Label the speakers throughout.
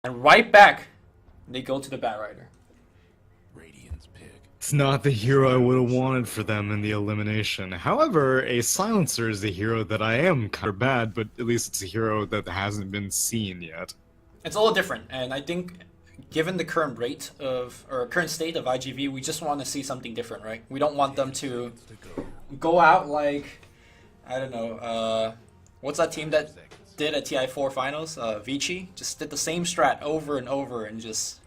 Speaker 1: And right back, they go to the Batrider.
Speaker 2: It's not the hero I would have wanted for them in the elimination. However, a silencer is a hero that I am kind of bad, but at least it's a hero that hasn't been seen yet.
Speaker 1: It's a little different, and I think given the current rate of or current state of IGV, we just want to see something different, right? We don't want them to go out like I don't know, what's that team that did a TI4 finals? Vici just did the same strat over and over and just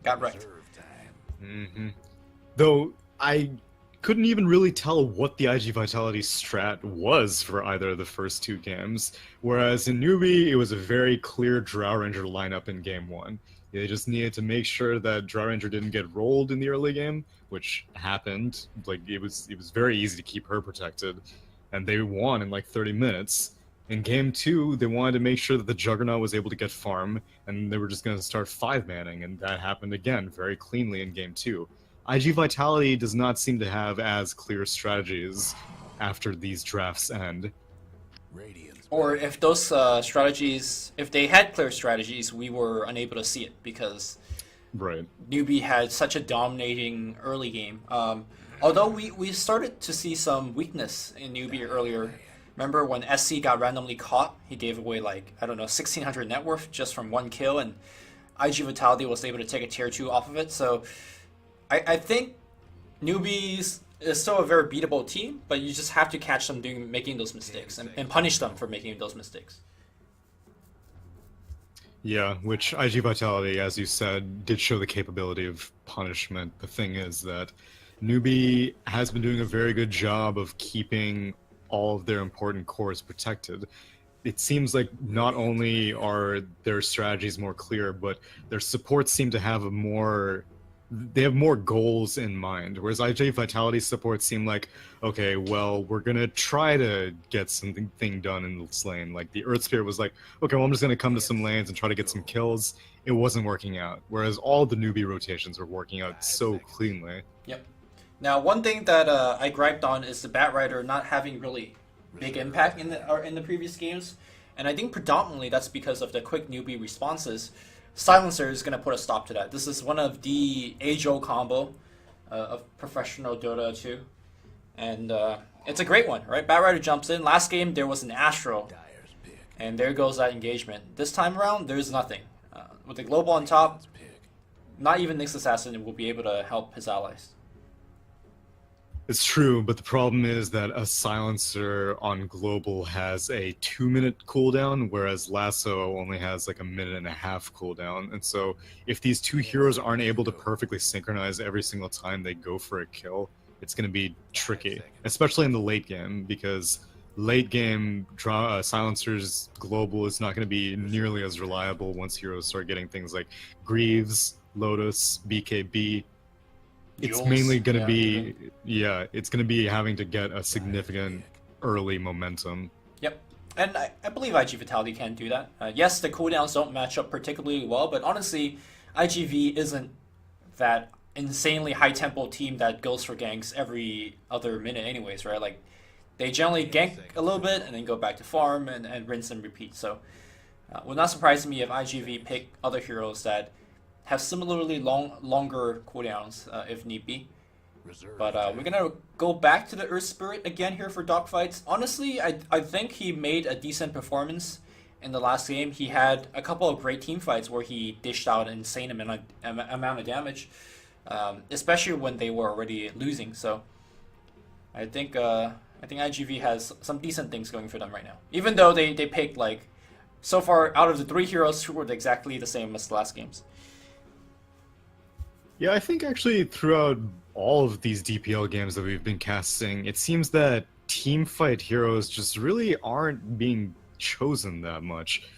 Speaker 1: got wrecked.
Speaker 2: Though I couldn't even really tell what the IG Vitality strat was for either of the first two games, whereas in NewBee it was a very clear Drow Ranger lineup in game one. They just needed to make sure that Drow Ranger didn't get rolled in the early game, which happened. Like it was very easy to keep her protected, and they won in like 30 minutes. In game two, they wanted to make sure that the Juggernaut was able to get farm, and they were just going to start 5-manning, and that happened again very cleanly in game two. IG Vitality does not seem to have as clear strategies after these drafts end.
Speaker 1: Or if those strategies, if they had clear strategies, we were unable to see it because
Speaker 2: Right.
Speaker 1: NewBee had such a dominating early game. Although we started to see some weakness in NewBee earlier. Remember when SC got randomly caught? He gave away like, I don't know, 1600 net worth just from one kill, and IG Vitality was able to take a tier 2 off of it. So I think NewBee is still a very beatable team, but you just have to catch them making those mistakes and punish them for making those mistakes.
Speaker 2: Yeah, which IG Vitality, as you said, did show the capability of punishment. The thing is that NewBee has been doing a very good job of keeping all of their important cores protected. It seems like not only are their strategies more clear, but their supports seem to have they have more goals in mind. Whereas IG Vitality's supports seem like, okay, well, we're gonna try to get something done in this lane. Like the Earth Spirit was like, okay, well, I'm just gonna come to some lanes and try to get some kills. It wasn't working out. Whereas all the NewBee rotations were working out so cleanly.
Speaker 1: Yep. Now, one thing that I griped on is the Batrider not having really big impact in the previous games, and I think predominantly that's because of the quick NewBee responses. Silencer is going to put a stop to that. This is one of the age-old combo of professional Dota 2, and it's a great one, right? Batrider jumps in. Last game there was an Astro, and there goes that engagement. This time around, there's nothing. With the global on top, not even Nyx Assassin will be able to help his allies.
Speaker 2: It's true, but the problem is that a silencer on global has a 2-minute cooldown, whereas Lasso only has like a 1.5-minute cooldown. And so if these two heroes aren't able to perfectly synchronize every single time they go for a kill, it's going to be tricky, especially in the late game, because late game silencers global is not going to be nearly as reliable once heroes start getting things like Greaves, Lotus, BKB. It's
Speaker 1: Jules,
Speaker 2: mainly going to
Speaker 1: yeah,
Speaker 2: be, it's going to be having to get a significant early momentum.
Speaker 1: Yep. And I believe IG Vitality can do that. Yes, the cooldowns don't match up particularly well, but honestly, IGV isn't that insanely high-tempo team that goes for ganks every other minute anyways, right? Like, they generally gank a little bit and then go back to farm and rinse and repeat. So, would not surprise me if IGV pick other heroes that have similarly longer cooldowns if need be. But we're gonna go back to the Earth Spirit again here for dogfights. Honestly, I think he made a decent performance in the last game. He had a couple of great team fights where he dished out an insane amount of damage, especially when they were already losing. So I think IGV has some decent things going for them right now. Even though they picked like so far out of the 3 heroes who were exactly the same as the last games.
Speaker 2: Yeah, I think actually throughout all of these DPL games that we've been casting, it seems that team fight heroes just really aren't being chosen that much.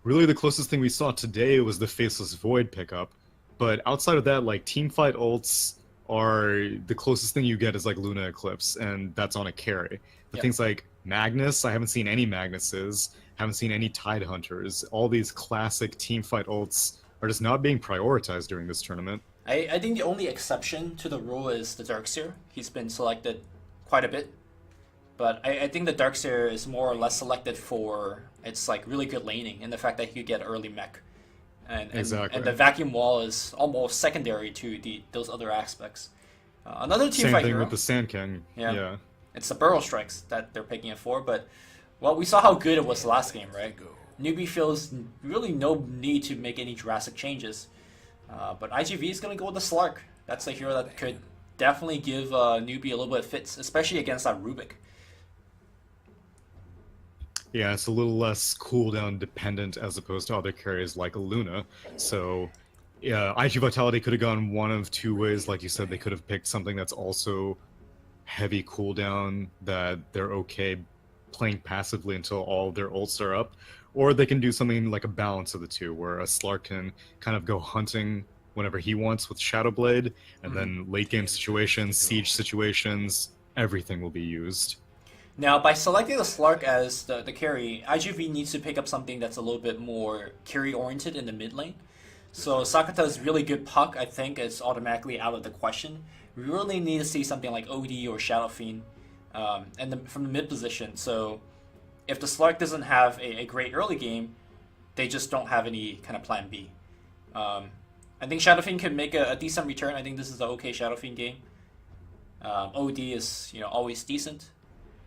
Speaker 2: Really, the closest thing we saw today was the Faceless Void pickup, but outside of that, like, team fight ults are the closest thing you get is like Luna Eclipse, and that's on a carry. But
Speaker 1: Yep.
Speaker 2: things like Magnus, I haven't seen any Magnuses, haven't seen any Tide Hunters. All these classic team fight ults are just not being prioritized during this tournament.
Speaker 1: I think the only exception to the rule is the Darkseer. He's been selected quite a bit. But I think the Darkseer is more or less selected for its like really good laning and the fact that he could get early mech.
Speaker 2: Exactly.
Speaker 1: the vacuum wall is almost secondary to those other aspects. Another team
Speaker 2: Same
Speaker 1: fight
Speaker 2: thing
Speaker 1: hero.
Speaker 2: with the Sand King.
Speaker 1: Yeah.
Speaker 2: Yeah.
Speaker 1: It's the burrow strikes that they're picking it for, but well, we saw how good it was last game, right? NewBee feels really no need to make any drastic changes. But IGV is going to go with the Slark. That's a hero that could definitely give NewBee a little bit of fits, especially against that Rubik.
Speaker 2: Yeah, it's a little less cooldown dependent as opposed to other carries like a Luna. So, yeah, IG Vitality could have gone one of two ways. Like you said, they could have picked something that's also heavy cooldown that they're okay playing passively until all of their ults are up. Or they can do something like a balance of the two, where a Slark can kind of go hunting whenever he wants with Shadowblade, and then late game situations, siege situations, everything will be used.
Speaker 1: Now, by selecting the Slark as the carry, IGV needs to pick up something that's a little bit more carry-oriented in the mid lane. So Sakata's really good puck, I think, is automatically out of the question. We really need to see something like OD or Shadow Fiend from the mid position. So if the Slark doesn't have a great early game, they just don't have any kind of plan B. I think Shadow Fiend could make a decent return. I think this is an okay Shadow Fiend game. OD is always decent.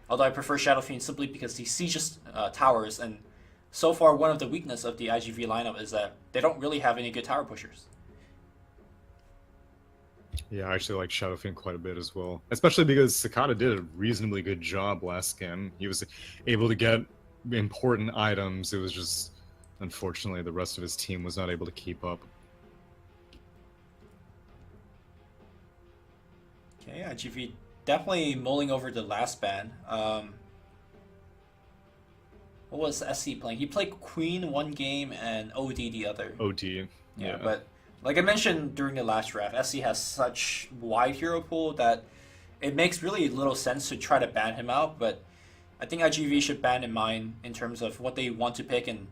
Speaker 1: Although I prefer Shadow Fiend simply because he sieges towers, and so far one of the weakness of the IGV lineup is that they don't really have any good tower pushers.
Speaker 2: Yeah, I actually like Shadow Fiend quite a bit as well. Especially because Sakata did a reasonably good job last game. He was able to get important items. It was just, unfortunately, the rest of his team was not able to keep up.
Speaker 1: Okay, IGV definitely mulling over the last ban. What was SC playing? He played Queen one game and OD the other.
Speaker 2: OD.
Speaker 1: Yeah, but like I mentioned during the last draft, SC has such wide hero pool that it makes really little sense to try to ban him out, but I think IGV should ban in mind in terms of what they want to pick, and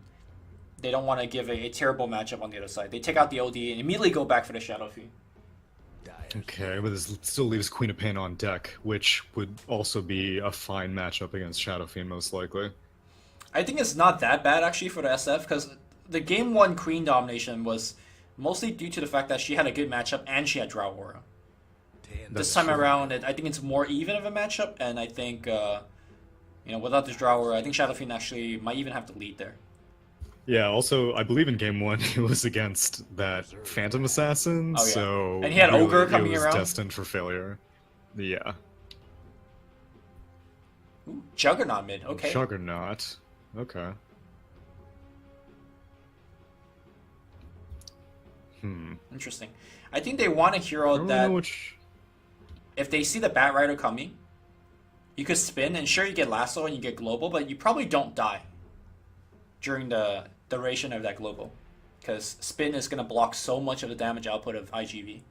Speaker 1: they don't want to give a terrible matchup on the other side. They take out the OD and immediately go back for the Shadow Fiend.
Speaker 2: Okay, but this still leaves Queen of Pain on deck, which would also be a fine matchup against Shadow Fiend, most likely.
Speaker 1: I think it's not that bad actually for the SF, because the game one Queen domination was mostly due to the fact that she had a good matchup and she had Drow Aura. This time around, I think it's more even of a matchup, and I think without this Drow Aura, I think Shadow Fiend actually might even have to lead there.
Speaker 2: Yeah, also, I believe in game one it was against that Phantom Assassin,
Speaker 1: Oh, yeah.
Speaker 2: so
Speaker 1: And he had
Speaker 2: really,
Speaker 1: Ogre coming
Speaker 2: it was
Speaker 1: around.
Speaker 2: destined for failure. Yeah.
Speaker 1: Ooh, Juggernaut mid, okay.
Speaker 2: Juggernaut. Okay.
Speaker 1: Interesting. I think they want a
Speaker 2: I
Speaker 1: hero
Speaker 2: don't
Speaker 1: that
Speaker 2: know which...
Speaker 1: if they see the Bat Rider coming, you could spin, and sure you get Lasso and you get Global, but you probably don't die during the duration of that Global, because spin is going to block so much of the damage output of IGV.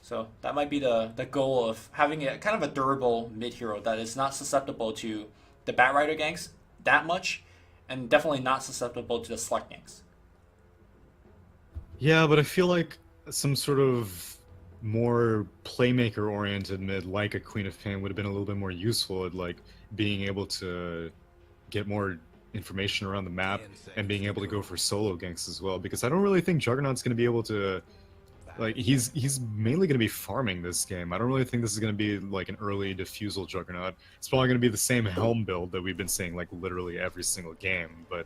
Speaker 1: So that might be the goal of having a kind of a durable mid hero that is not susceptible to the Bat Rider ganks that much, and definitely not susceptible to the Slark ganks.
Speaker 2: Yeah, but I feel like some sort of more playmaker-oriented mid, like a Queen of Pain, would have been a little bit more useful at like being able to get more information around the map and being able to go for solo ganks as well. Because I don't really think Juggernaut's going to be able to, like, he's mainly going to be farming this game. I don't really think this is going to be like an early diffusal Juggernaut. It's probably going to be the same Helm build that we've been seeing like literally every single game. But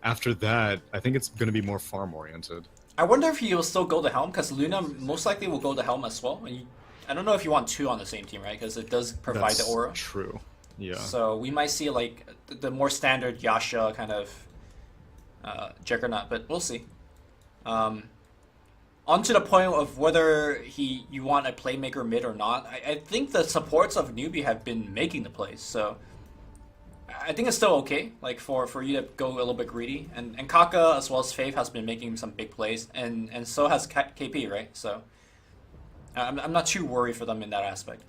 Speaker 2: after that, I think it's going to be more farm-oriented.
Speaker 1: I wonder if he will still go the Helm, because Luna most likely will go the Helm as well. And I don't know if you want two on the same team, right? Because it does provide the aura.
Speaker 2: True. Yeah.
Speaker 1: So we might see like the more standard Yasha kind of Juggernaut, but we'll see. On to the point of whether you want a playmaker mid or not, I think the supports of NewBee have been making the plays, so I think it's still okay, like for you to go a little bit greedy. And Kaka as well as Faith has been making some big plays, and so has KP, right? So I'm not too worried for them in that aspect.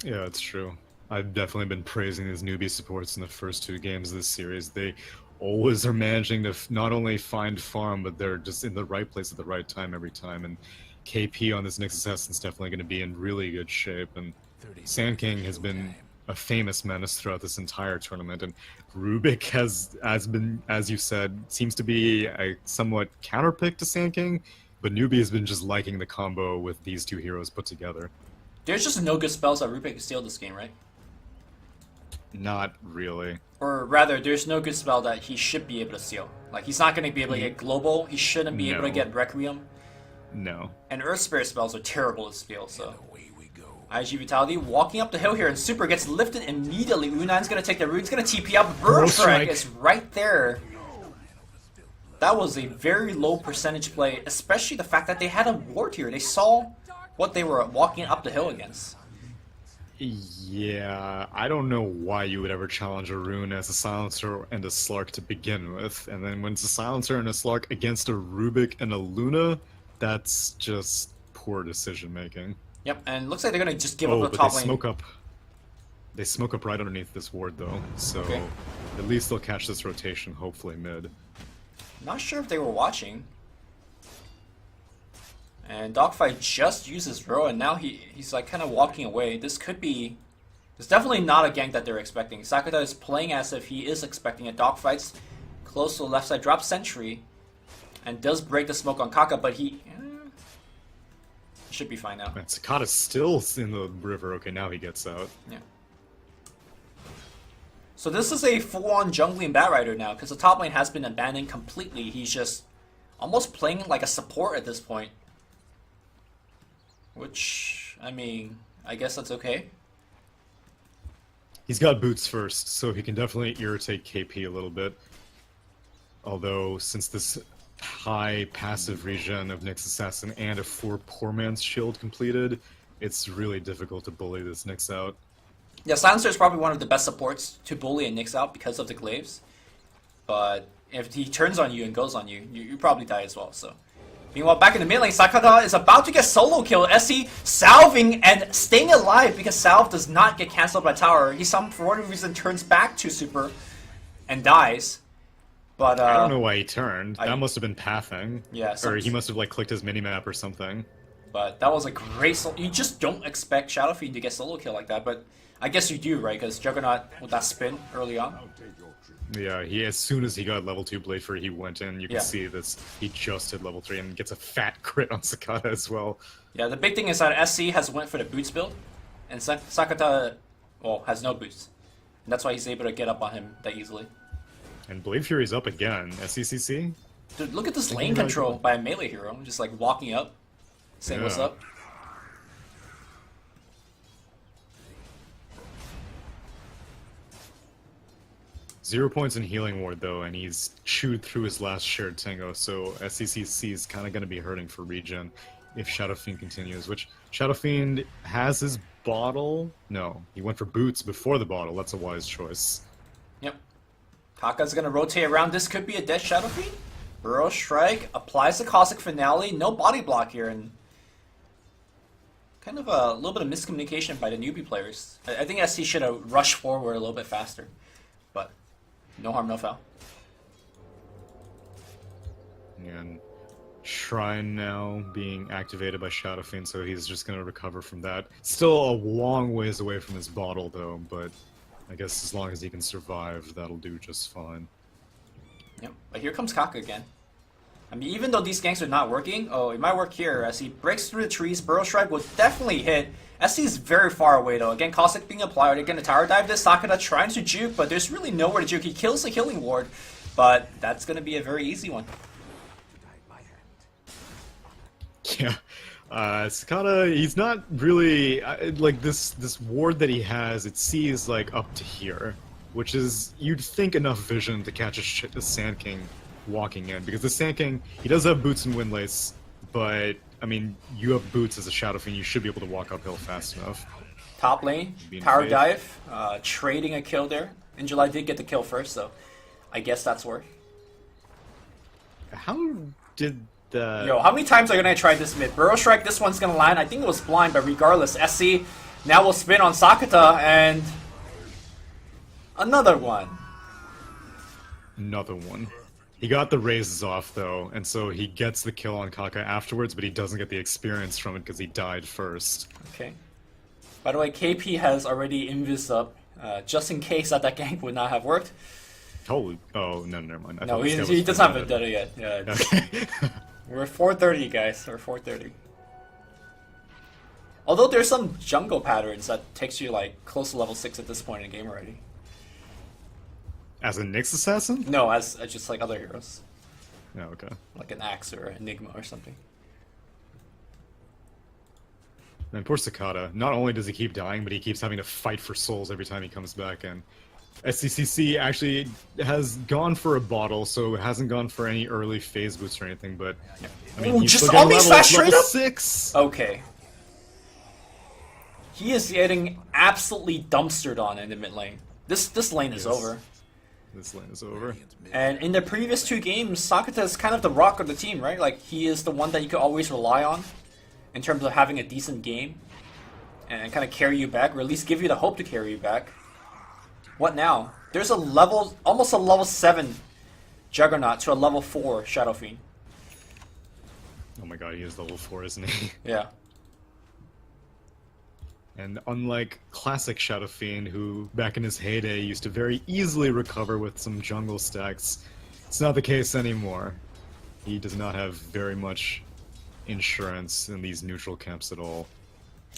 Speaker 2: Yeah, it's true. I've definitely been praising these NewBee supports in the first two games of this series. They always are managing to not only find farm, but they're just in the right place at the right time every time. And KP on this Nyx Assassin is definitely going to be in really good shape. And Sand King has been a famous menace throughout this entire tournament, and Rubik has been, as you said, seems to be a somewhat counterpick to Sand King, but NewBee has been just liking the combo with these two heroes put together.
Speaker 1: There's just no good spells that Rubik can steal this game, right?
Speaker 2: Not really.
Speaker 1: Or rather, there's no good spell that he should be able to steal. Like, he's not going to be able to get Global, he shouldn't be able to get Requiem.
Speaker 2: No.
Speaker 1: And Earth Spirit spells are terrible to steal, so... IG Vitality walking up the hill here, and Super gets lifted immediately. Unan's gonna take the root, he's gonna TP out. Burrow Strike is right there. That was a very low percentage play, especially the fact that they had a ward here. They saw what they were walking up the hill against.
Speaker 2: Yeah, I don't know why you would ever challenge a Rune as a Silencer and a Slark to begin with, and then when it's a Silencer and a Slark against a Rubik and a Luna, that's just poor decision making.
Speaker 1: Yep, and looks like they're gonna just give up the top lane.
Speaker 2: They smoke up right underneath this ward though, so at least they'll catch this rotation, hopefully mid.
Speaker 1: Not sure if they were watching. And Dogfight just uses Row, and now he's like kind of walking away. This could be... It's definitely not a gank that they're expecting. Sakata is playing as if he is expecting it. Dogfight's close to the left side, drops Sentry, and does break the smoke on Kaka, but he... should be fine now.
Speaker 2: Man, Sakata's still in the river. Okay, now he gets out.
Speaker 1: Yeah. So this is a full-on jungling Batrider now, because the top lane has been abandoned completely. He's just almost playing like a support at this point. Which, I mean, I guess that's okay.
Speaker 2: He's got boots first, so he can definitely irritate KP a little bit. Although, since this high passive regen of Nyx Assassin and a 4 Poor Man's Shield completed, it's really difficult to bully this Nyx out.
Speaker 1: Yeah, Silencer is probably one of the best supports to bully a Nyx out because of the glaives. But if he turns on you and goes on you, you probably die as well, so... Meanwhile, back in the mid lane, Sakata is about to get solo kill. SC salving and staying alive because Salve does not get cancelled by tower. He, for whatever reason, turns back to Super and dies. But
Speaker 2: I don't know why he turned. That must have been pathing.
Speaker 1: Yeah,
Speaker 2: or he must have like clicked his minimap or something.
Speaker 1: But that was a great solo. You just don't expect Shadow Fiend to get solo kill like that, but I guess you do, right? Because Juggernaut with that spin early on.
Speaker 2: Yeah, as soon as he got level 2 Blade Fury, he went in. You can see this. He just hit level 3 and gets a fat crit on Sakata as well.
Speaker 1: Yeah, the big thing is that SC has went for the boots build, and Sakata, well, has no boots. And that's why he's able to get up on him that easily.
Speaker 2: And Blade Fury's up again. SCCC?
Speaker 1: Dude, look at this lane control by a melee hero. Just like walking up, saying what's up.
Speaker 2: 0 points in healing ward though, and he's chewed through his last shared tango, so SCCC is kind of going to be hurting for regen if Shadow Fiend continues, which Shadow Fiend has his bottle? No, he went for boots before the bottle. That's a wise choice.
Speaker 1: Yep. Kaka's going to rotate around. This could be a dead Shadow Fiend. Burrow Strike applies the Cosmic Finale. No body block here, and kind of a little bit of miscommunication by the NewBee players. I think SC should have rushed forward a little bit faster, but no harm, no foul.
Speaker 2: And Shrine now being activated by Shadow Fiend, so he's just going to recover from that. Still a long ways away from his bottle though, but I guess as long as he can survive, that'll do just fine.
Speaker 1: Yep, but here comes Kaka again. I mean, even though these ganks are not working, oh, it might work here as he breaks through the trees. Burrow Strike will definitely hit. SC is very far away though. Again, Caustic being applied. Again, the tower dive this. Sakata trying to juke, but there's really nowhere to juke. He kills the healing ward, but that's going to be a very easy one.
Speaker 2: Yeah, Sakata, he's not really, like this ward that he has, it sees like up to here, which is, you'd think enough vision to catch a Sand King walking in, because the Sand King, he does have boots and windlace, but, I mean, you have boots as a Shadow Fiend, you should be able to walk uphill fast enough.
Speaker 1: Top lane, power dive, trading a kill there. Injuly did get the kill first, so I guess that's worth.
Speaker 2: How did the...
Speaker 1: Yo, how many times are you gonna try this mid? Burrow Strike, this one's gonna land. I think it was blind, but regardless, SC now will spin on Sakata, and another one.
Speaker 2: Another one. He got the raises off though, and so he gets the kill on Kaka afterwards, but he doesn't get the experience from it because he died first.
Speaker 1: Okay. By the way, KP has already invis up, just in case that gank would not have worked.
Speaker 2: Holy, oh no, never mind. I
Speaker 1: No,
Speaker 2: thought this guy
Speaker 1: he
Speaker 2: was
Speaker 1: doesn't have
Speaker 2: Vendetta.
Speaker 1: Vendetta yet. Yeah,
Speaker 2: Okay.
Speaker 1: we're 430, guys. We're 430. Although there's some jungle patterns that takes you like close to level 6 at this point in the game already.
Speaker 2: As a Nyx assassin?
Speaker 1: No, as just like other heroes,
Speaker 2: Oh, okay.
Speaker 1: like an Axe or Enigma or something.
Speaker 2: And poor Cicada, not only does he keep dying, but he keeps having to fight for souls every time he comes back in. SCCC actually has gone for a bottle, so it hasn't gone for any early phase boosts or anything, but... I mean,
Speaker 1: Ooh,
Speaker 2: he's
Speaker 1: just
Speaker 2: still getting
Speaker 1: Omni
Speaker 2: level,
Speaker 1: Slash straight
Speaker 2: level
Speaker 1: up?
Speaker 2: 6!
Speaker 1: Okay. He is getting absolutely dumpstered on in the mid lane. This lane is
Speaker 2: Yes.
Speaker 1: over.
Speaker 2: This lane is over.
Speaker 1: And in the previous 2 games, Sakata is kind of the rock of the team, right? Like, he is the one that you could always rely on in terms of having a decent game and kind of carry you back, or at least give you the hope to carry you back. What now? There's a level, almost a level 7 Juggernaut to a level 4 Shadow Fiend.
Speaker 2: Oh my god, he is level 4, isn't he?
Speaker 1: Yeah.
Speaker 2: And unlike classic Shadow Fiend, who back in his heyday used to very easily recover with some jungle stacks, it's not the case anymore. He does not have very much insurance in these neutral camps at all.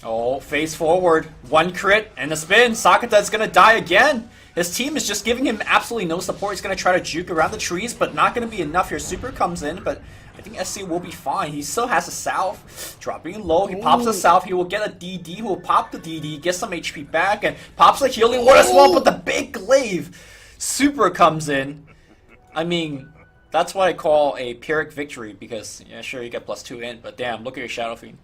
Speaker 1: Oh, face forward. 1 crit and a spin. Sakata's gonna die again. His team is just giving him absolutely no support. He's gonna try to juke around the trees, but not gonna be enough here. Super comes in, but I think SC will be fine. He still has a Salve. Dropping low, he pops a Salve. He will get a DD. He will pop the DD, get some HP back, and pops a healing ward as well, but the big glaive. Super comes in. I mean, that's what I call a Pyrrhic victory, because, yeah, sure, you get +2 int, but damn, look at your Shadow Fiend.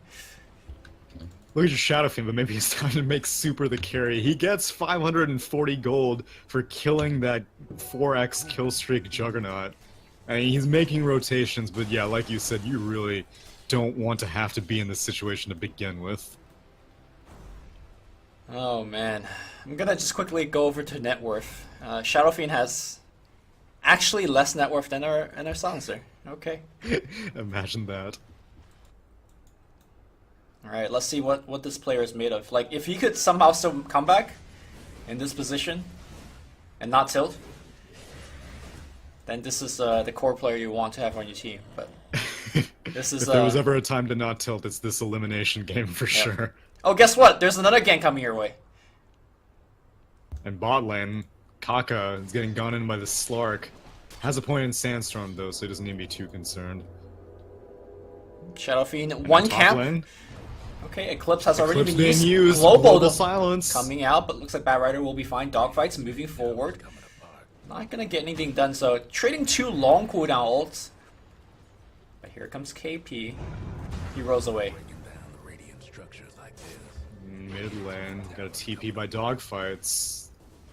Speaker 2: Look at your Shadow Fiend, but maybe it's time to make Super the carry. He gets 540 gold for killing that 4x kill streak Juggernaut. I mean, he's making rotations, but yeah, like you said, you really don't want to have to be in this situation to begin with.
Speaker 1: Oh man, I'm gonna just quickly go over to net worth. Shadow Fiend has actually less net worth than our silencer. Okay.
Speaker 2: Imagine that.
Speaker 1: Alright, let's see what this player is made of. Like, if he could somehow still come back in this position and not tilt, then this is the core player you want to have on your team. But this is
Speaker 2: If there was ever a time to not tilt, it's this elimination game for sure.
Speaker 1: Oh, guess what? There's another gang coming your way.
Speaker 2: And bot lane, Kaka is getting gone in by the Slark. Has a point in Sandstorm though, so he doesn't need to be too concerned.
Speaker 1: Shadow Fiend, 1
Speaker 2: Top
Speaker 1: camp.
Speaker 2: lane,
Speaker 1: Okay, Eclipse has already
Speaker 2: Eclipse
Speaker 1: been used.
Speaker 2: being used.
Speaker 1: Global
Speaker 2: Global silence.
Speaker 1: coming out, but looks like Bad Rider will be fine. Dogfights moving forward. Not gonna get anything done, so trading 2 long cooldown ults. But here comes KP. He rolls away.
Speaker 2: Mid lane, got a TP by dogfights.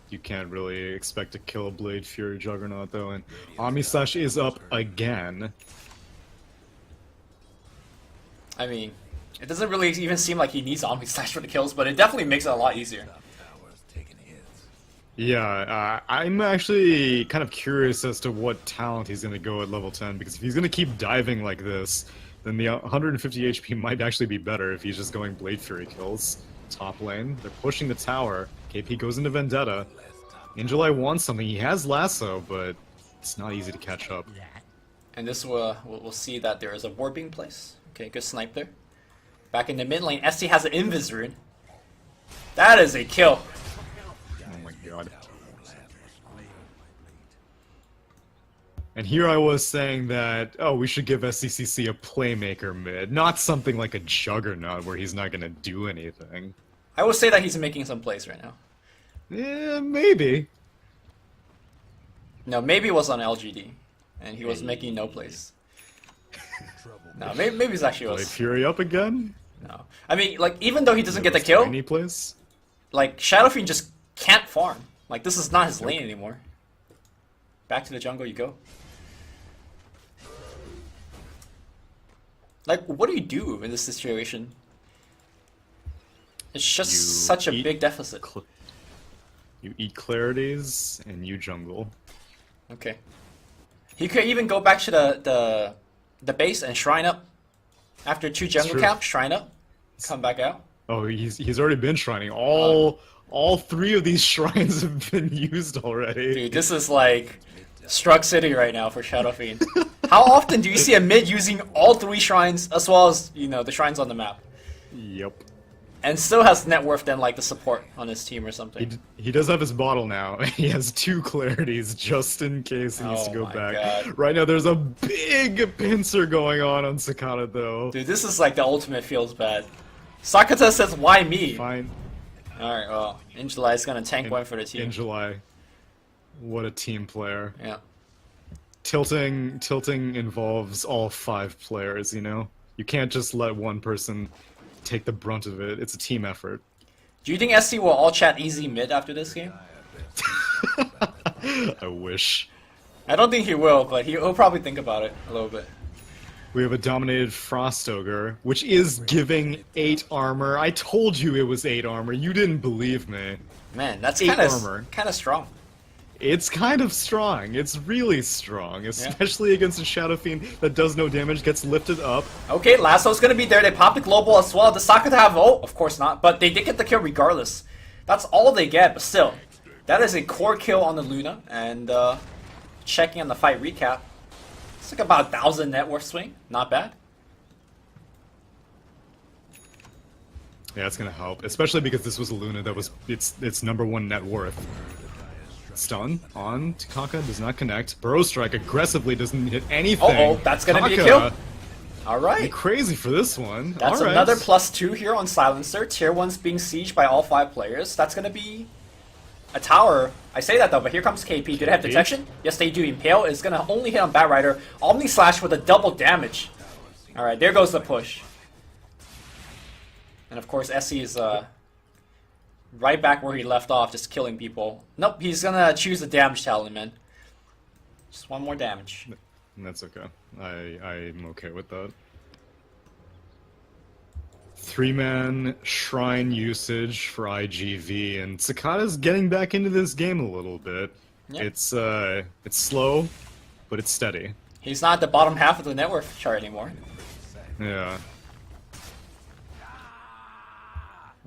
Speaker 2: You can't really expect to kill a Blade Fury Juggernaut though, and Omni Slash is up again.
Speaker 1: I mean, it doesn't really even seem like he needs Omni Slash for the kills, but it definitely makes it a lot easier.
Speaker 2: Yeah, I'm actually kind of curious as to what talent he's going to go at level 10, because if he's going to keep diving like this, then the 150 HP might actually be better if he's just going Blade Fury kills. Top lane, they're pushing the tower. KP goes into Vendetta. Angelai wants something. He has Lasso, but it's not easy to catch up.
Speaker 1: And this we'll see that there is a ward being placed. Okay, good snipe there. Back in the mid lane, ST has an Invis rune. That is a kill.
Speaker 2: Oh my god. And here I was saying that, oh, we should give SCCC a playmaker mid, not something like a Juggernaut where he's not going to do anything.
Speaker 1: I will say that he's making some plays right now.
Speaker 2: Yeah, maybe.
Speaker 1: No, maybe it was on LGD, and he was making no plays. No, maybe it's actually
Speaker 2: Blade
Speaker 1: was.
Speaker 2: Fury up again?
Speaker 1: No, I mean, like, even though he doesn't get the kill,
Speaker 2: Any place?
Speaker 1: like Shadow Fiend just can't farm. Like, this is not his lane anymore. Back to the jungle you go. Like, what do you do in this situation? It's just
Speaker 2: You
Speaker 1: such a
Speaker 2: eat
Speaker 1: big deficit.
Speaker 2: You eat clarities and you jungle.
Speaker 1: Okay. He could even go back to the base and shrine up. After 2 jungle
Speaker 2: true.
Speaker 1: camps, shrine up. Come back out.
Speaker 2: Oh, he's already been shrining. All three of these shrines have been used already.
Speaker 1: Dude, this is like Struck City right now for Shadow Fiend. How often do you see a mid using all three shrines as well as, you know, the shrines on the map?
Speaker 2: Yep.
Speaker 1: And still has net worth than like the support on his team or something.
Speaker 2: He does have his bottle now. He has 2 clarities just in case he needs to go
Speaker 1: my
Speaker 2: back.
Speaker 1: God.
Speaker 2: Right now there's a big pincer going on Sakata though.
Speaker 1: Dude, this is like the ultimate feels bad. Sakata says, why me?
Speaker 2: Fine.
Speaker 1: Alright, well, in July is gonna tank one for the team.
Speaker 2: In July. What a team player.
Speaker 1: Yeah.
Speaker 2: Tilting involves all 5 players, you know? You can't just let one person take the brunt of it. It's a team effort.
Speaker 1: Do you think SC will all chat easy mid after this game?
Speaker 2: I wish.
Speaker 1: I don't think he will, but he'll probably think about it a little bit.
Speaker 2: We have a dominated Frost Ogre, which is giving 8 armor. I told you it was 8 armor. You didn't believe me.
Speaker 1: Man, that's
Speaker 2: 8
Speaker 1: kind
Speaker 2: armor.
Speaker 1: of strong.
Speaker 2: It's kind of strong. It's really strong, especially against a Shadow Fiend that does no damage, gets lifted up.
Speaker 1: Okay, Lasso's gonna be there. They pop the global as well. Does Sakata have ult? Of course not, but they did get the kill regardless. That's all they get, but still. That is a core kill on the Luna, and checking on the fight recap. It's like about 1,000 net worth swing. Not bad.
Speaker 2: Yeah, it's gonna help, especially because this was a Luna that was its #1 net worth. Stun on Takaka does not connect. Burrow Strike aggressively doesn't hit anything.
Speaker 1: Oh, that's gonna be a
Speaker 2: Taka,
Speaker 1: kill. Alright.
Speaker 2: you're crazy for this one.
Speaker 1: That's
Speaker 2: All right.
Speaker 1: another +2 here on Silencer. Tier 1's being sieged by all 5 players. That's gonna be a tower. I say that though, but here comes KP. Do they have detection? Yes, they do. Impale is gonna only hit on Bat Rider. Omni Slash with a double damage. Alright, there goes the push. And of course, SC is right back where he left off, just killing people. Nope, he's gonna choose the damage talent, man. Just one more damage.
Speaker 2: That's okay. I'm okay with that. 3-man shrine usage for IGV, and Sakata's getting back into this game a little bit.
Speaker 1: Yep.
Speaker 2: It's slow, but it's steady.
Speaker 1: He's not at the bottom half of the net worth chart anymore.
Speaker 2: Yeah.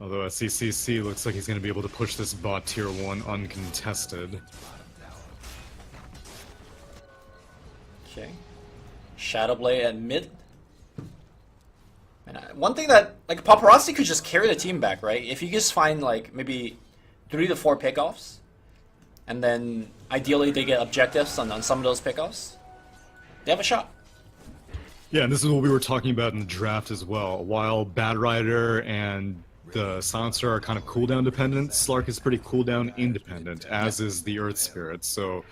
Speaker 2: Although CCC looks like he's going to be able to push this bot tier 1 uncontested.
Speaker 1: Okay. Shadowblade at mid. And one thing that, like, Paparazzi could just carry the team back, right? If you just find, like, maybe 3 to 4 pickoffs, and then ideally they get objectives on some of those pickoffs, they have a shot.
Speaker 2: Yeah, and this is what we were talking about in the draft as well. While Bad Rider and the Silencer are kind of cooldown dependent, Slark is pretty cooldown independent, as is the Earth Spirit. So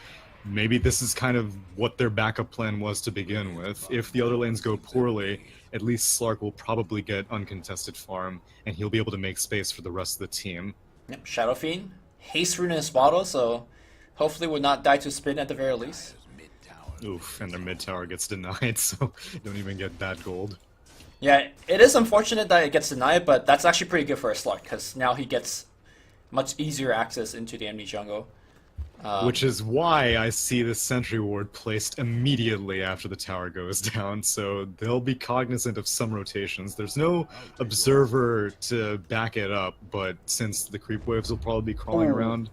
Speaker 2: maybe this is kind of what their backup plan was to begin with. If the other lanes go poorly, at least Slark will probably get uncontested farm, and he'll be able to make space for the rest of the team.
Speaker 1: Yep, Shadow Fiend. Haste Rune in his bottle, so hopefully would not die to spin at the very least.
Speaker 2: Oof, and their mid tower gets denied, so don't even get that gold.
Speaker 1: Yeah, it is unfortunate that it gets denied, but that's actually pretty good for a Slark, because now he gets much easier access into the enemy jungle.
Speaker 2: Which is why I see the sentry ward placed immediately after the tower goes down, so they'll be cognizant of some rotations. There's no observer to back it up, but since the creep waves will probably be crawling around.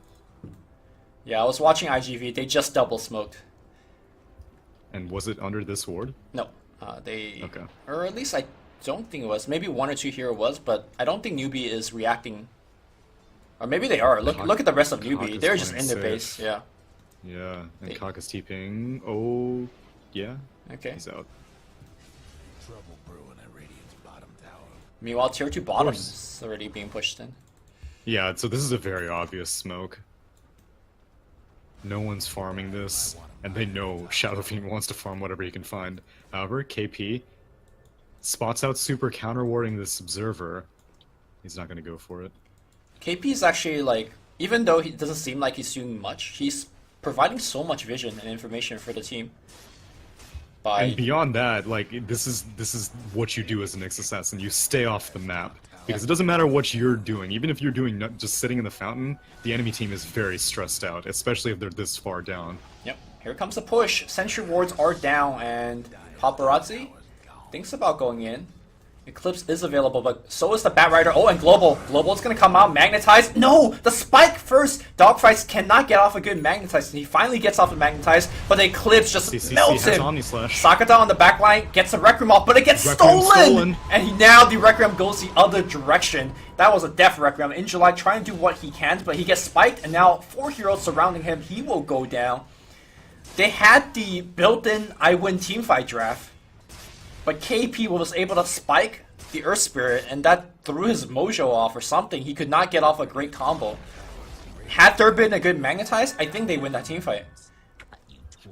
Speaker 1: Yeah, I was watching IGV, they just double smoked.
Speaker 2: And was it under this ward?
Speaker 1: No, they...
Speaker 2: Okay.
Speaker 1: Or at least I don't think it was. Maybe 1 or 2 here was, but I don't think NewBee is reacting. Or maybe they are. Look at the rest of NewBee. They're just in their base. Yeah.
Speaker 2: Yeah, and Kaka's TPing. Oh, yeah.
Speaker 1: Okay.
Speaker 2: He's out.
Speaker 3: Trouble brewing at Radiant's bottom tower.
Speaker 1: Meanwhile, tier 2 bottom's already being pushed in.
Speaker 2: Yeah, so this is a very obvious smoke. No one's farming this, and they know Shadow Fiend wants to farm whatever he can find. However, KP spots out super counter-warding this observer. He's not going to go for it.
Speaker 1: KP is actually, like, even though he doesn't seem like he's doing much, he's providing so much vision and information for the team.
Speaker 2: And beyond that, like, this is what you do as an Nyx assassin. You stay off the map. Because it doesn't matter what you're doing. Even if you're doing just sitting in the fountain, the enemy team is very stressed out, especially if they're this far down.
Speaker 1: Yep. Here comes the push. Sentry wards are down, and Paparazzi thinks about going in. Eclipse is available, but so is the Batrider. Oh, and Global. Global's gonna come out, magnetize. No! The spike first! Dogfights cannot get off a good magnetize. He finally gets off a magnetize, but the Eclipse just melts him. Sakata on the back line gets the Rec Room off, but it gets stolen! And now the Rec Room goes the other direction. That was a death Rec Room. In July, trying to do what he can, but he gets spiked, and now 4 heroes surrounding him. He will go down. They had the built-in I win teamfight draft, but KP was able to spike the Earth Spirit, and that threw his mojo off or something. He could not get off a great combo. Had there been a good magnetize, I think they win that teamfight.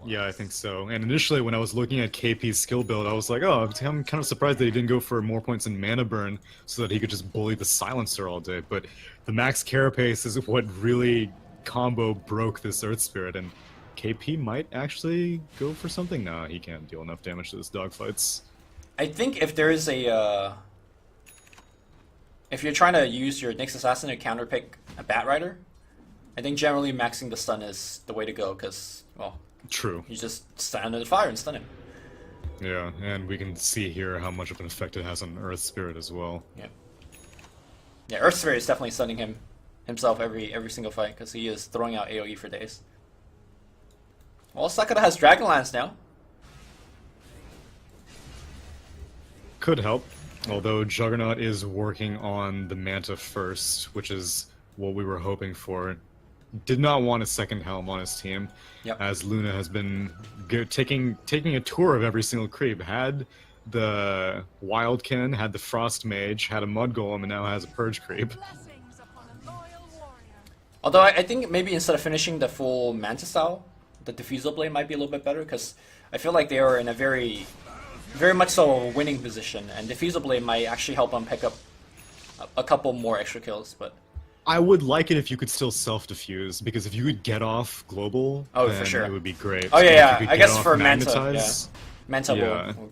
Speaker 2: Yeah, I think so. And initially, when I was looking at KP's skill build, I was like, oh, I'm kind of surprised that he didn't go for more points in mana burn so that he could just bully the Silencer all day. But the max carapace is what really combo broke this Earth Spirit, and KP might actually go for something. Nah, he can't deal enough damage to this dogfights.
Speaker 1: I think if there is a, if you're trying to use your Nyx Assassin to counterpick a Batrider, I think generally maxing the stun is the way to go, because, well,
Speaker 2: true.
Speaker 1: You just stand under the fire and stun him.
Speaker 2: Yeah, and we can see here how much of an effect it has on Earth Spirit as well.
Speaker 1: Yeah. Yeah, Earth Spirit is definitely stunning himself every single fight, because he is throwing out AoE for days. Well, Sakata has Dragonlance now.
Speaker 2: Could help, although Juggernaut is working on the Manta first, which is what we were hoping for. Did not want a second Helm on his team, as Luna has been taking a tour of every single creep. Had the Wildkin, had the Frost Mage, had a Mud Golem, and now has a Purge creep.
Speaker 1: Although I think maybe instead of finishing the full Manta style, the Diffusal Blade might be a little bit better, because I feel like they are in a very much so winning position, and Diffusal Blade might actually help them pick up a couple more extra kills. But
Speaker 2: I would like it if you could still self-diffuse, because if you could get off Global, then
Speaker 1: for sure,
Speaker 2: it would be great.
Speaker 1: Oh yeah,
Speaker 2: yeah.
Speaker 1: I guess for Manta, Manta will...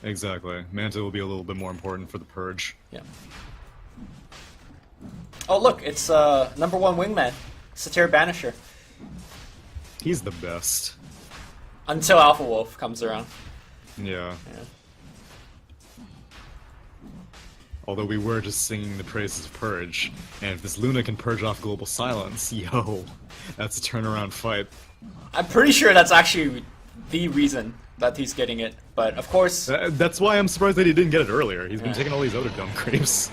Speaker 2: Exactly. Manta will be a little bit more important for the Purge.
Speaker 1: Yeah. Oh look, it's #1 wingman, Satyr Banisher.
Speaker 2: He's the best.
Speaker 1: Until Alpha Wolf comes around.
Speaker 2: Yeah. Although we were just singing the praises of Purge, and if this Luna can purge off Global Silence, yo, that's a turnaround fight.
Speaker 1: I'm pretty sure that's actually the reason that he's getting it, but of course...
Speaker 2: That's why I'm surprised that he didn't get it earlier. He's been taking all these other dumb creeps.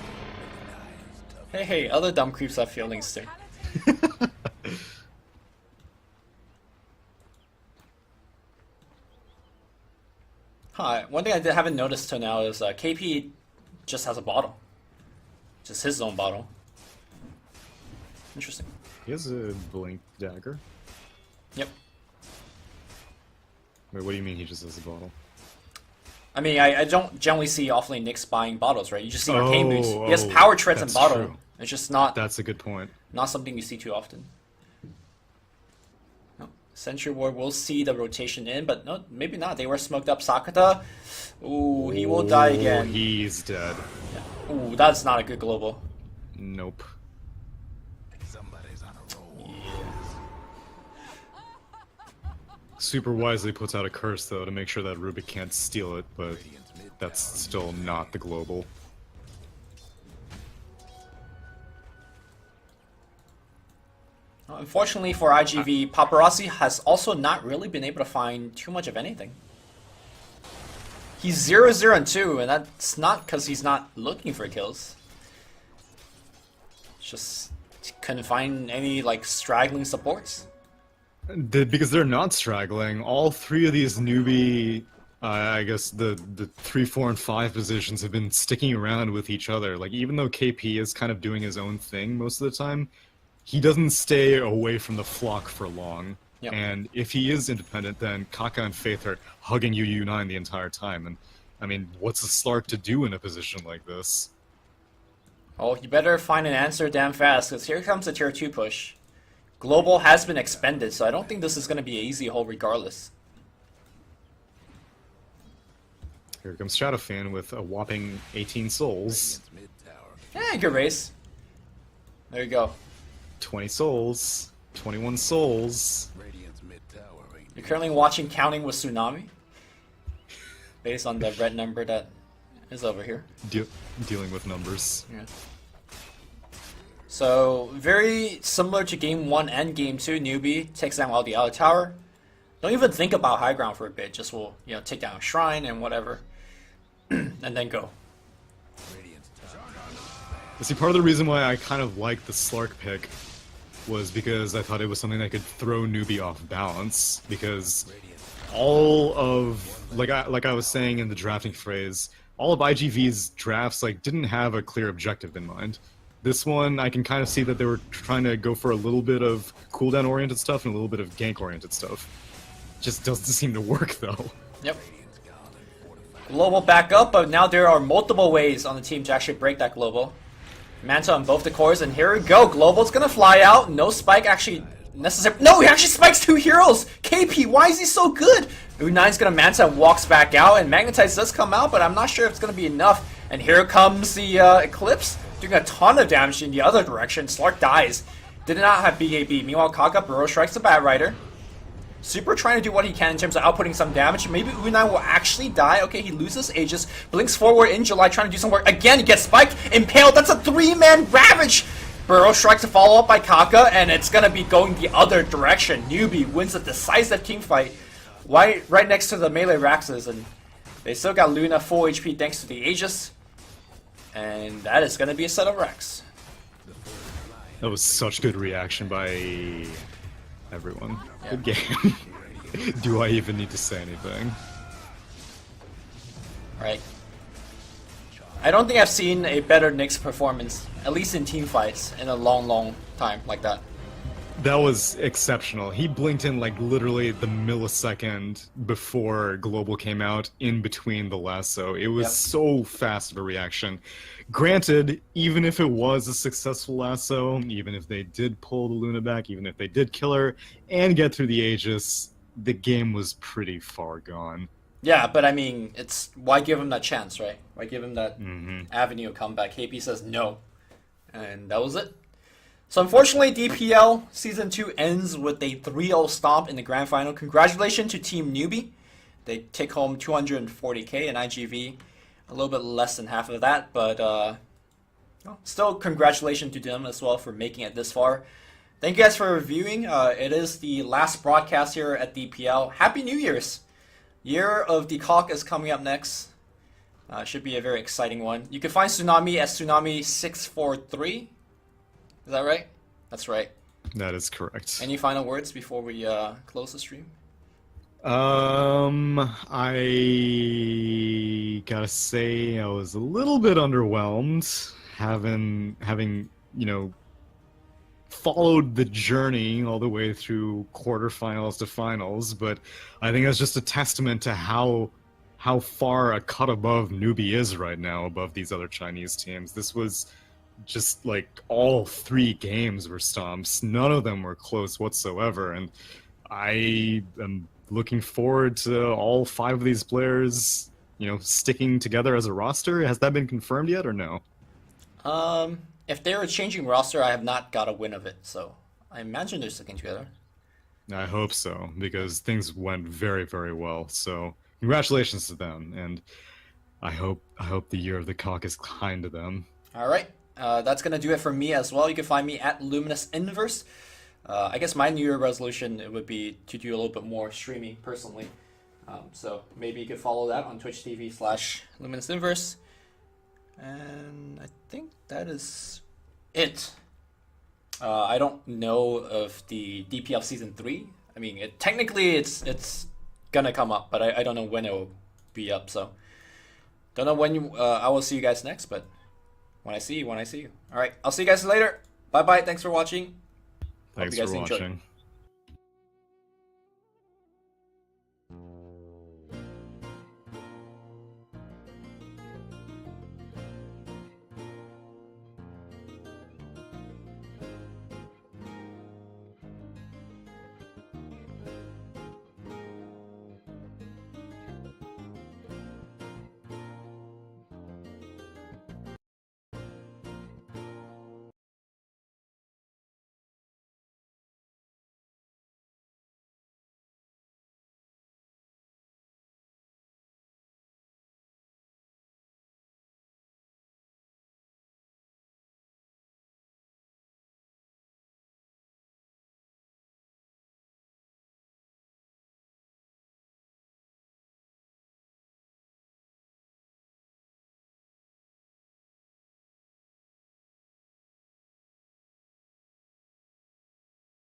Speaker 1: Hey, other dumb creeps have feelings too. One thing I haven't noticed till now is KP just has a bottle. Just his own bottle. Interesting.
Speaker 2: He has a Blink Dagger.
Speaker 1: Yep.
Speaker 2: Wait, what do you mean he just has a bottle?
Speaker 1: I mean, I don't generally see offlane Nyx buying bottles, right? You just see Arcane Boots. He has Power Treads and bottle.
Speaker 2: True.
Speaker 1: It's just not...
Speaker 2: That's a good point.
Speaker 1: Not something you see too often. Sentry Ward will see the rotation in, but no, maybe not. They were smoked up. Sakata, ooh, he will die again.
Speaker 2: He's dead.
Speaker 1: Yeah. Ooh, that's not a good global.
Speaker 2: Nope.
Speaker 3: Somebody's on a roll.
Speaker 2: Super wisely puts out a curse, though, to make sure that Rubik can't steal it, but that's still not the global.
Speaker 1: Unfortunately for IGV, Paparazzi has also not really been able to find too much of anything. He's 0-0-2, and that's not because he's not looking for kills. Just couldn't find any like straggling supports.
Speaker 2: Because they're not straggling. All three of these NewBee, I guess the 3, 4, and 5 positions have been sticking around with each other. Like, even though KP is kind of doing his own thing most of the time, he doesn't stay away from the flock for long.
Speaker 1: Yep.
Speaker 2: And if he is independent, then Kaka and Faith are hugging UU9 the entire time. And, I mean, what's a Slark to do in a position like this?
Speaker 1: Oh, you better find an answer damn fast, because here comes the tier 2 push. Global has been expended, so I don't think this is going to be an easy hold regardless.
Speaker 2: Here comes Shadowfan with a whopping 18 souls.
Speaker 1: Yeah, good race. There you go.
Speaker 2: 20 souls. 21 souls.
Speaker 1: You're currently watching Counting with Tsunami, based on the red number that is over here.
Speaker 2: Dealing with numbers.
Speaker 1: Yeah. So very similar to game 1 and game 2, NewBee takes down all the other tower. Don't even think about high ground for a bit. Just will take down a shrine and whatever, and then go.
Speaker 2: See, part of the reason why I kind of liked the Slark pick was because I thought it was something that could throw NewBee off balance. Because all of like I was saying in the drafting phrase, all of IGV's drafts didn't have a clear objective in mind. This one, I can kind of see that they were trying to go for a little bit of cooldown-oriented stuff and a little bit of gank-oriented stuff. Just doesn't seem to work, though.
Speaker 1: Yep. Global back up, but now there are multiple ways on the team to actually break that global. Manta on both the cores, and here we go. Global's gonna fly out. No spike actually necessary. No, he actually spikes 2 heroes! KP, why is he so good? U9's gonna Manta and walks back out, and Magnetize does come out, but I'm not sure if it's gonna be enough. And here comes the Eclipse, doing a ton of damage in the other direction. Slark dies. Did not have BAB. Meanwhile, Kaka Burrow strikes the Bat Rider. Super trying to do what he can in terms of outputting some damage. Maybe U9 will actually die. Okay, he loses Aegis. Blinks forward in July, trying to do some work. Again, he gets spiked. Impaled. That's a 3-man Ravage. Burrow strikes a follow-up by Kaka, and it's going to be going the other direction. NewBee wins a decisive team fight right next to the melee Raxes, and they still got Luna full HP thanks to the Aegis. And that is going to be a set of Rex.
Speaker 2: That was such good reaction by everyone. Yeah. Good game. Do I even need to say anything?
Speaker 1: Right. I don't think I've seen a better Nyx performance, at least in team fights, in a long time like that.
Speaker 2: That was exceptional. He blinked in literally the millisecond before Global came out, in between the lasso. It was so fast of a reaction. Granted, even if it was a successful lasso, even if they did pull the Luna back, even if they did kill her and get through the Aegis, the game was pretty far gone.
Speaker 1: Yeah, but I mean, why give him that chance, right? Why give him that avenue of comeback? KP says no, and that was it. So unfortunately, DPL Season 2 ends with a 3-0 stomp in the Grand Final. Congratulations to Team NewBee. They take home 240k, and IGV a little bit less than half of that, but still congratulations to them as well for making it this far. Thank you guys for reviewing. It is the last broadcast here at DPL. Happy New Year's! Year of the Cock is coming up next. Should be a very exciting one. You can find Tsunami at Tsunami643. Is that right? That's right.
Speaker 2: That is correct.
Speaker 1: Any final words before we close the stream?
Speaker 2: I gotta say I was a little bit underwhelmed having followed the journey all the way through quarterfinals to finals, but I think that's just a testament to how far a cut above NewBee is right now, above these other Chinese teams. This was just all 3 games were stomps. None of them were close whatsoever, and I am looking forward to all 5 of these players, sticking together as a roster. Has that been confirmed yet or no?
Speaker 1: If they were changing roster, I have not got a win of it, so I imagine they're sticking together.
Speaker 2: I hope so, because things went very, very well. So congratulations to them, and I hope the year of the cock is kind to them.
Speaker 1: All right, that's gonna do it for me as well. You can find me at Luminous Inverse. I guess my New Year resolution would be to do a little bit more streaming personally. So maybe you could follow that on Twitch TV/Luminous Inverse. And I think that is it. I don't know of the DPL Season 3. I mean, technically it's gonna come up, but I don't know when it will be up. So don't know when I will see you guys next, but when I see you. All right, I'll see you guys later. Bye bye. Thanks for watching.
Speaker 2: Thanks for watching.